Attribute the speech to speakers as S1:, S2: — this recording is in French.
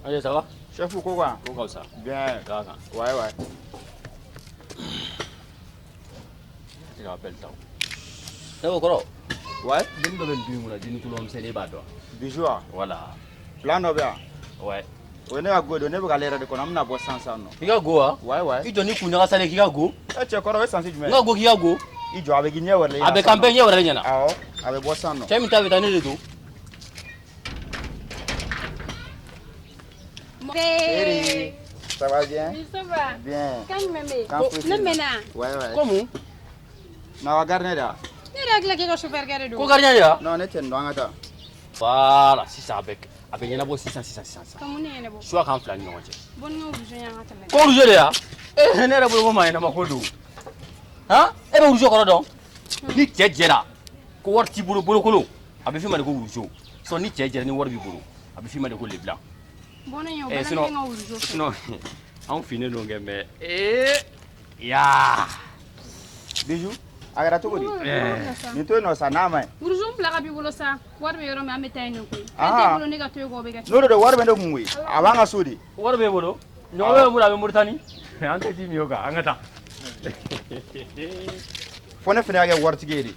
S1: Allez, ça va?
S2: Chef ou quoi?
S1: Pourquoi ça?
S2: Bien.
S1: Gaga.
S2: Ouais.
S1: Je rappelle ça.
S3: C'est quoi?
S2: Ouais.
S3: Je ne sais pas.
S2: Bijou.
S1: Voilà.
S2: Plan bien.
S1: Ouais.
S2: On est à go, on est à l'air de qu'on a un bois sans ça.
S3: Il y a go, hein?
S2: Ouais.
S3: Il donne une coupe qui a go.
S2: Tu es encore sans
S3: Il y a go qui a go.
S2: Il joue avec Guinée ou les.
S3: Avec campagne, ou rien.
S2: Ah, avec bois sans.
S3: Tu as mis ta vie dans le dos.
S2: Chérie, ça va bien?
S4: Oui, ça va.
S2: Bien.
S4: Quand même.
S2: Non,
S4: mais là.
S2: Ouais.
S3: Comment?
S2: Non, regarde là.
S4: Tu es là que je chauffeur garde.
S3: Quoi, gardien?
S2: Non, on est en droit.
S3: Voilà, c'est ça avec. Avec un abo 600.
S4: Comme on est là.
S3: Soit quand flan non.
S4: Bon, nous, je viens à te
S3: Quoi, vous allez là? Eh, n'est pas pour moi, il n'a pas de hein? Eh bien, vous jouez encore ni tchèjera. Quoi, tu boulot colo. Avec film de go. Son ni tchèjera ni war bi boulot. Avec film de go les blancs.
S4: Bon,
S3: Sinon, on finit donc, mais. Ya!
S2: Bijou, agora tu godi. Ni to no sanama.
S4: Urujum plaga bi bolo sa. War be yoro ma metay no ko.
S2: Ah.
S4: Bolo nega to go be ga.
S2: No do war be no ngui. Awanga sudi.
S3: War be bolo. No be mura be murtani. Ante ti mi yoga, angata.
S2: Fone fene age war tigeri.